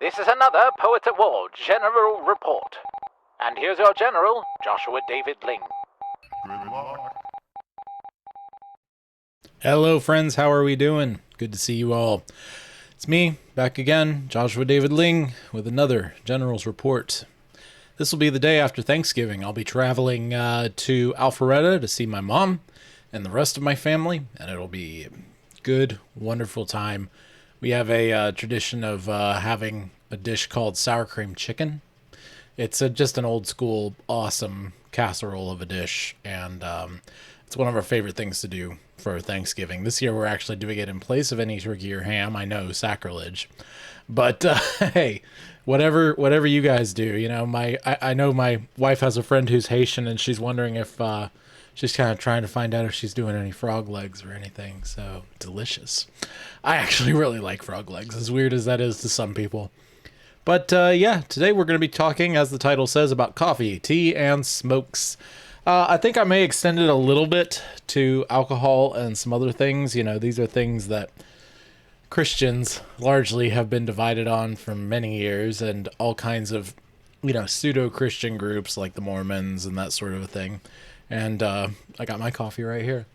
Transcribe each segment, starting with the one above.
This is another Poet at War General Report. And here's your General, Joshua David Ling. Good luck. Hello friends, how are we doing? Good to see you all. It's me, back again, Joshua David Ling, with another General's Report. This will be the day after Thanksgiving. I'll be traveling to Alpharetta to see my mom and the rest of my family, and it'll be a good, wonderful time. We have a tradition of having a dish called sour cream chicken. It's just an old school, awesome casserole of a dish, and it's one of our favorite things to do for Thanksgiving. This year we're actually doing it in place of any turkey or ham. I know, sacrilege. But hey, whatever you guys do, you know, I know my wife has a friend who's Haitian, and she's wondering if she's kind of trying to find out if she's doing any frog legs or anything. So delicious. I actually really like frog legs, as weird as that is to some people. But yeah, today we're going to be talking, as the title says, about coffee, tea, and smokes. I think I may extend it a little bit to alcohol and some other things. You know, these are things that Christians largely have been divided on for many years, and all kinds of, you know, pseudo-Christian groups like the Mormons and that sort of a thing. And I got my coffee right here.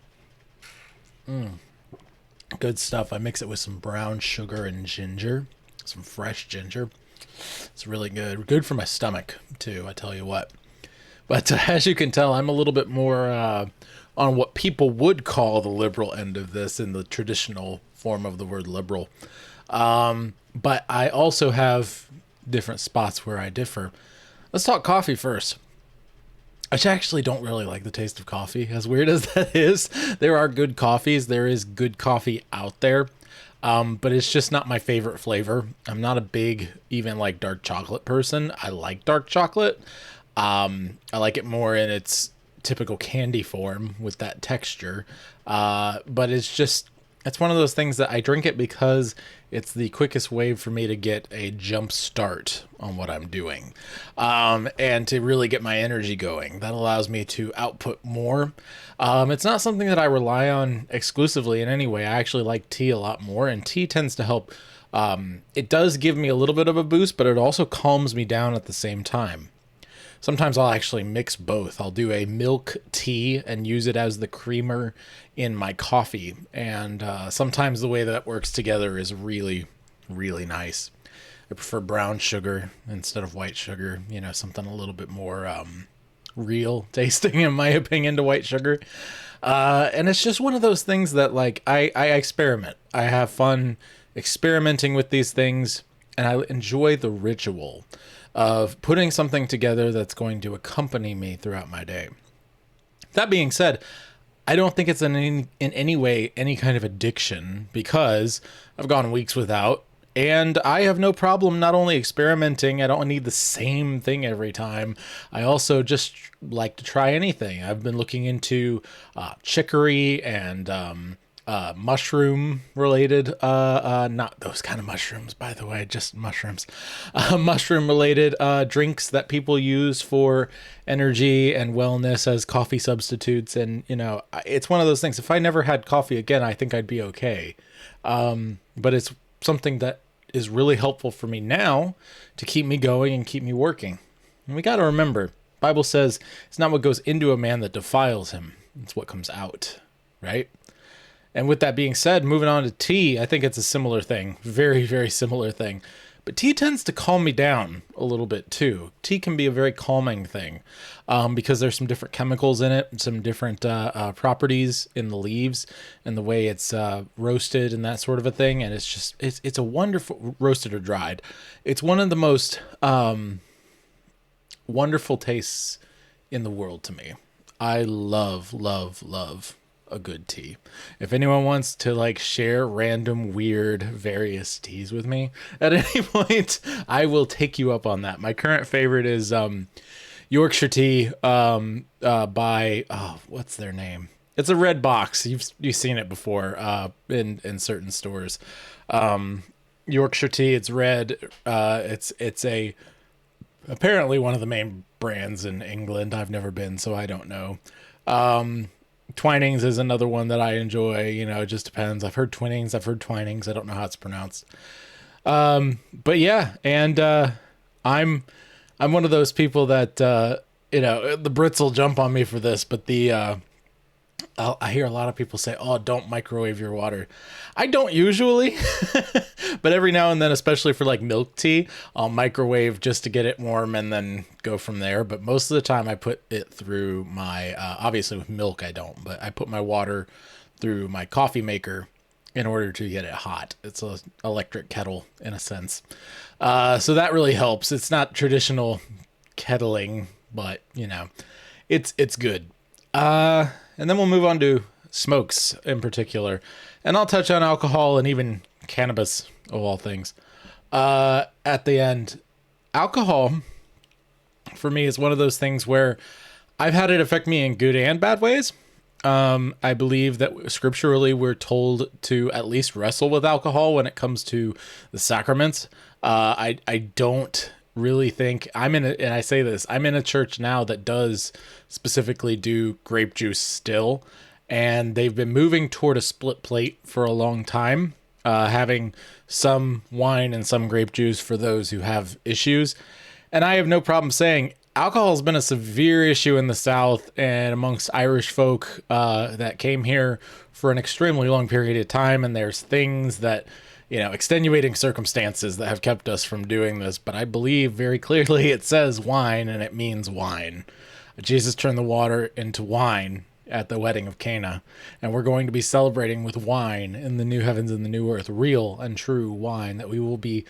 Good stuff. I mix it with some brown sugar and ginger, some fresh ginger. It's really good. Good for my stomach, too, I tell you what. But as you can tell, I'm a little bit more on what people would call the liberal end of this, in the traditional form of the word liberal. But I also have different spots where I differ. Let's talk coffee first. I actually don't really like the taste of coffee, as weird as that is. There are good coffees. There is good coffee out there. But it's just not my favorite flavor. I'm not a big, even like dark chocolate person. I like dark chocolate. I like it more in its typical candy form with that texture. But it's one of those things that I drink it because it's the quickest way for me to get a jump start on what I'm doing. And to really get my energy going. That allows me to output more. It's not something that I rely on exclusively in any way. I actually like tea a lot more, and tea tends to help. It does give me a little bit of a boost, but it also calms me down at the same time. Sometimes I'll actually mix both. I'll do a milk tea and use it as the creamer in my coffee. And sometimes the way that works together is really, really nice. I prefer brown sugar instead of white sugar. You know, something a little bit more real tasting, in my opinion, to white sugar. And it's just one of those things that, like, I experiment. I have fun experimenting with these things, and I enjoy the ritual of putting something together that's going to accompany me throughout my day. That being said, I don't think it's in any way any kind of addiction, because I've gone weeks without, and I have no problem not only experimenting. I don't need the same thing every time. I also just like to try anything. I've been looking into chicory and mushroom related, not those kind of mushrooms, by the way, just mushrooms, mushroom related drinks that people use for energy and wellness as coffee substitutes. And, you know, it's one of those things. If I never had coffee again, I think I'd be okay. But it's something that is really helpful for me now to keep me going and keep me working. And we got to remember, Bible says it's not what goes into a man that defiles him. It's what comes out, right? And with that being said, moving on to tea, I think it's a similar thing. Very, very similar thing. But tea tends to calm me down a little bit too. Tea can be a very calming thing because there's some different chemicals in it, some different properties in the leaves and the way it's roasted and that sort of a thing. And it's a wonderful, roasted or dried. It's one of the most wonderful tastes in the world to me. I love, love, love a good tea. If anyone wants to like share random weird various teas with me at any point, I will take you up on that. My current favorite is Yorkshire tea by what's their name? It's a red box. You've seen it before in certain stores. Yorkshire tea, it's red. It's a apparently one of the main brands in England. I've never been, so I don't know. Twinings is another one that I enjoy. You know, it just depends. I've heard Twinnings, I've heard Twinings. I don't know how it's pronounced. But yeah, and I'm one of those people that the Brits will jump on me for this, but I hear a lot of people say, "Oh, don't microwave your water." I don't usually, but every now and then, especially for like milk tea, I'll microwave just to get it warm and then go from there. But most of the time, I put it through my obviously with milk I don't, but I put my water through my coffee maker in order to get it hot. It's an electric kettle in a sense, so that really helps. It's not traditional kettling, but it's good. And then we'll move on to smokes in particular. And I'll touch on alcohol and even cannabis, of all things. At the end, alcohol, for me, is one of those things where I've had it affect me in good and bad ways. I believe that scripturally we're told to at least wrestle with alcohol when it comes to the sacraments. I don't really think and I say this, I'm in a church now that does specifically do grape juice still, and they've been moving toward a split plate for a long time, having some wine and some grape juice for those who have issues. And I have no problem saying alcohol has been a severe issue in the South and amongst Irish folk that came here for an extremely long period of time, and there's things that extenuating circumstances that have kept us from doing this, but I believe very clearly it says wine and it means wine. Jesus turned the water into wine at the wedding of Cana, and we're going to be celebrating with wine in the new heavens and the new earth, real and true wine that we will be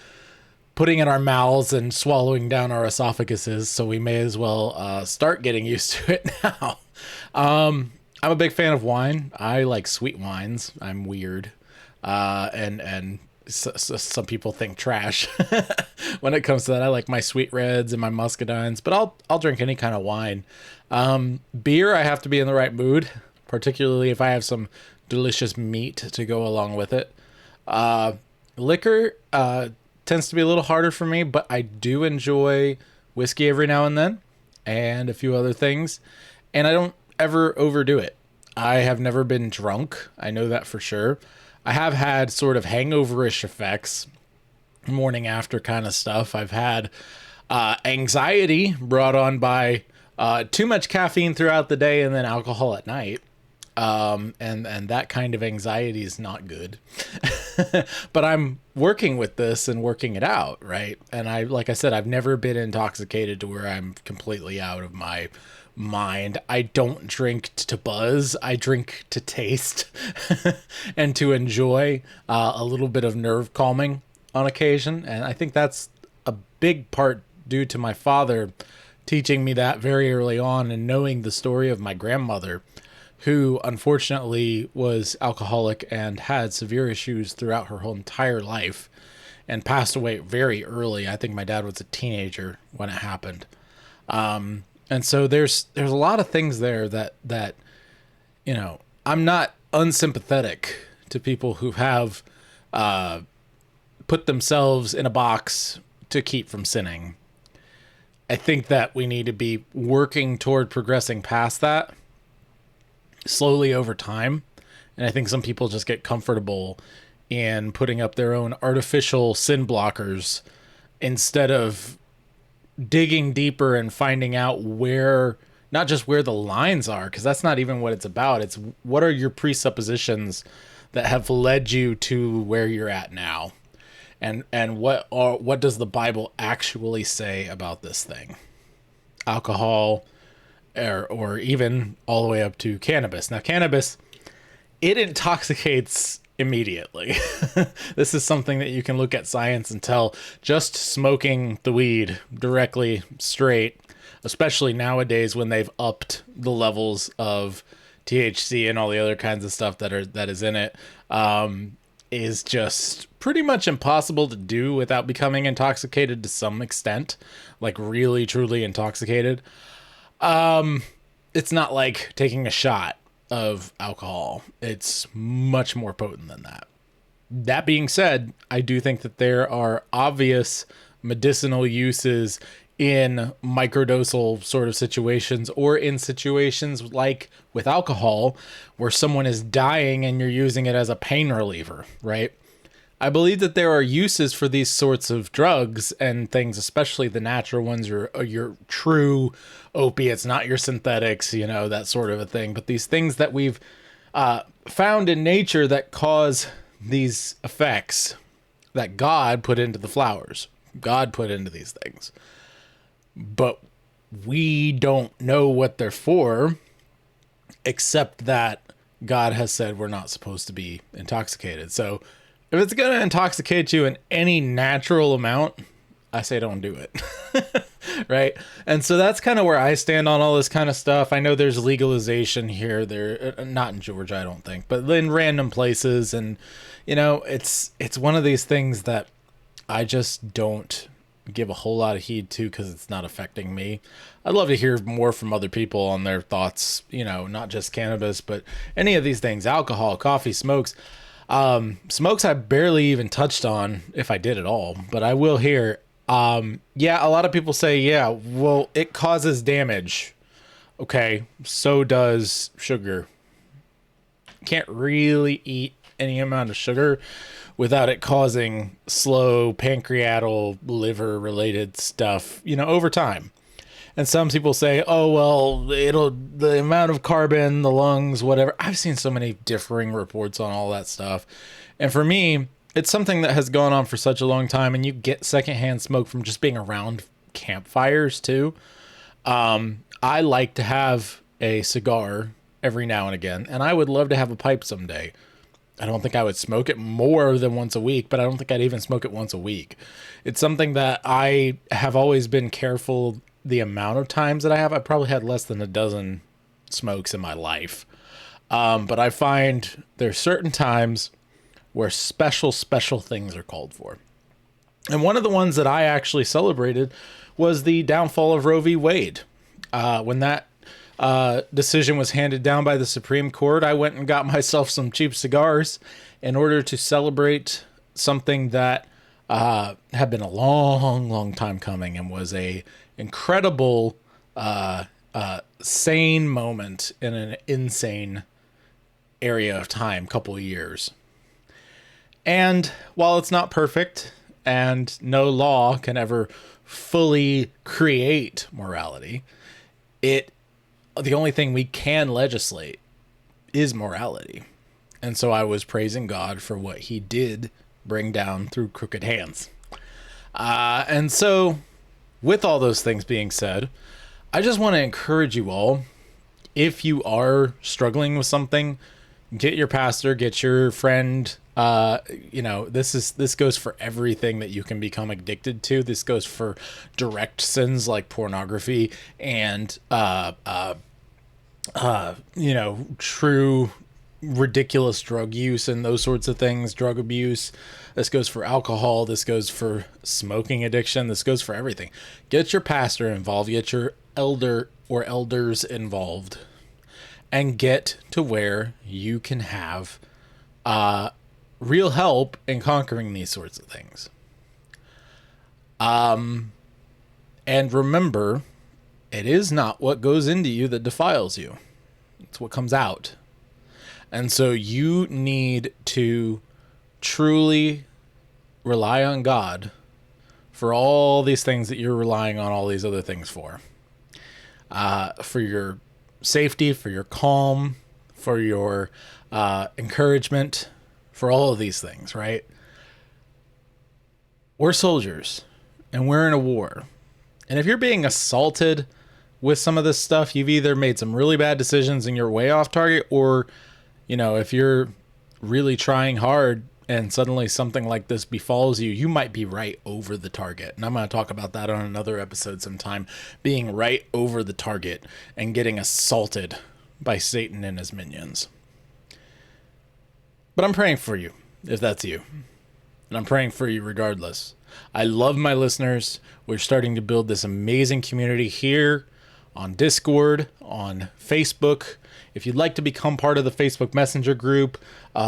putting in our mouths and swallowing down our esophaguses, so we may as well start getting used to it now. I'm a big fan of wine. I like sweet wines. I'm weird. And some people think trash when it comes to that. I like my sweet reds and my muscadines, but I'll drink any kind of wine. Beer, I have to be in the right mood, particularly if I have some delicious meat to go along with it. Liquor tends to be a little harder for me, but I do enjoy whiskey every now and then and a few other things, and I don't ever overdo it. I have never been drunk. I know that for sure. I have had sort of hangover-ish effects, morning after kind of stuff. I've had anxiety brought on by too much caffeine throughout the day and then alcohol at night. And that kind of anxiety is not good. But I'm working with this and working it out, right? And like I said, I've never been intoxicated to where I'm completely out of my mind. I don't drink to buzz. I drink to taste and to enjoy a little bit of nerve calming on occasion. And I think that's a big part due to my father teaching me that very early on, and knowing the story of my grandmother, who unfortunately was alcoholic and had severe issues throughout her whole entire life and passed away very early. I think my dad was a teenager when it happened. And so there's a lot of things there that I'm not unsympathetic to people who have put themselves in a box to keep from sinning. I think that we need to be working toward progressing past that slowly over time. And I think some people just get comfortable in putting up their own artificial sin blockers instead of digging deeper and finding out not just where the lines are, because that's not even what it's about. It's what are your presuppositions that have led you to where you're at now, and what does the Bible actually say about this thing, alcohol, or even all the way up to cannabis. Now, cannabis, it intoxicates immediately. This is something that you can look at science and tell just smoking the weed directly straight, especially nowadays when they've upped the levels of THC and all the other kinds of stuff that is in it, is just pretty much impossible to do without becoming intoxicated to some extent, like really truly intoxicated. It's not like taking a shot of alcohol. It's much more potent than that. That being said, I do think that there are obvious medicinal uses in microdosal sort of situations, or in situations like with alcohol where someone is dying and you're using it as a pain reliever, right? I believe that there are uses for these sorts of drugs and things, especially the natural ones, or your true opiates, not your synthetics, that sort of a thing. But these things that we've found in nature that cause these effects that God put into the flowers, God put into these things. But we don't know what they're for, except that God has said we're not supposed to be intoxicated. So if it's going to intoxicate you in any natural amount, I say don't do it. Right? And so that's kind of where I stand on all this kind of stuff. I know there's legalization here. There, not in Georgia, I don't think, but in random places. And, it's one of these things that I just don't give a whole lot of heed to because it's not affecting me. I'd love to hear more from other people on their thoughts, not just cannabis, but any of these things, alcohol, coffee, smokes. Smokes I barely even touched on, if I did at all, but I will here. Yeah, a lot of people say, yeah, well, it causes damage. Okay, so does sugar. Can't really eat any amount of sugar without it causing slow pancreatal liver related stuff, over time. And some people say, oh, well, the amount of carbon, the lungs, whatever. I've seen so many differing reports on all that stuff. And for me, it's something that has gone on for such a long time, and you get secondhand smoke from just being around campfires too. I like to have a cigar every now and again, and I would love to have a pipe someday. I don't think I would smoke it more than once a week, but I don't think I'd even smoke it once a week. It's something that I have always been careful the amount of times that I have. I've probably had less than a dozen smokes in my life. But I find there's certain times where special things are called for. And one of the ones that I actually celebrated was the downfall of Roe v. Wade. When that decision was handed down by the Supreme Court, I went and got myself some cheap cigars in order to celebrate something that had been a long time coming and was a incredible sane moment in an insane area of time, couple of years. And while it's not perfect and no law can ever fully create morality, the only thing we can legislate is morality. And so I was praising God for what he did bring down through crooked hands. And so with all those things being said, I just want to encourage you all, if you are struggling with something, get your pastor, get your friend. This goes for everything that you can become addicted to. This goes for direct sins like pornography and true ridiculous drug use and those sorts of things, drug abuse. This goes for alcohol. This goes for smoking addiction. This goes for everything. Get your pastor involved. Get your elder or elders involved, and get to where you can have real help in conquering these sorts of things. And remember, it is not what goes into you that defiles you. It's what comes out. And so you need to truly rely on God for all these things that you're relying on all these other things for your safety, for your calm, for your encouragement, for all of these things, right? We're soldiers and we're in a war. And if you're being assaulted with some of this stuff, you've either made some really bad decisions and you're way off target, or, if you're really trying hard and suddenly something like this befalls you, you might be right over the target. And I'm going to talk about that on another episode sometime, being right over the target and getting assaulted by Satan and his minions. But I'm praying for you, if that's you. And I'm praying for you regardless. I love my listeners. We're starting to build this amazing community here on Discord, on Facebook. If you'd like to become part of the Facebook Messenger group,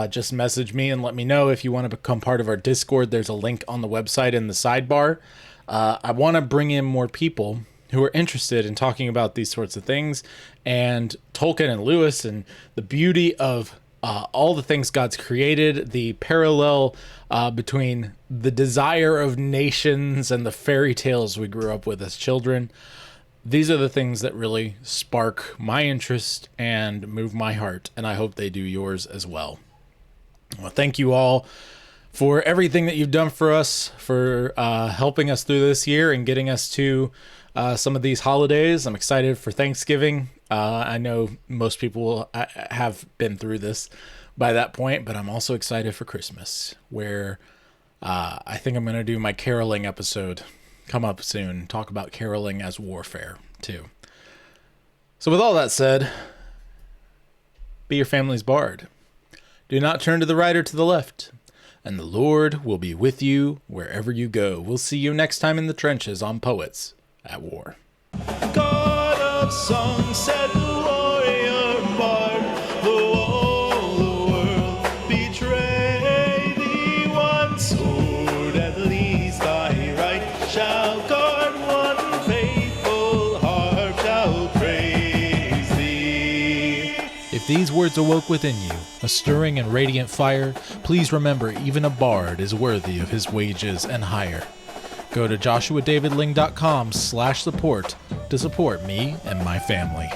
just message me and let me know. If you want to become part of our Discord, there's a link on the website in the sidebar. I want to bring in more people who are interested in talking about these sorts of things, and Tolkien and Lewis and the beauty of all the things God's created, the parallel between the desire of nations and the fairy tales we grew up with as children. These are the things that really spark my interest and move my heart, and I hope they do yours as well. Well, thank you all for everything that you've done for us, for helping us through this year and getting us to some of these holidays. I'm excited for Thanksgiving. I know most people have been through this by that point, but I'm also excited for Christmas, where I think I'm going to do my caroling episode come up soon, talk about caroling as warfare too. So with all that said, be your family's bard. Do not turn to the right or to the left, and the Lord will be with you wherever you go. We'll see you next time in the trenches on Poets at War. God of song said the warrior bard, though all the world betray thee, one sword at least thy right shall guard, one faithful heart shall praise thee. If these words awoke within you a stirring and radiant fire, please remember even a bard is worthy of his wages and hire. Go to joshuadavidling.com/support to support me and my family.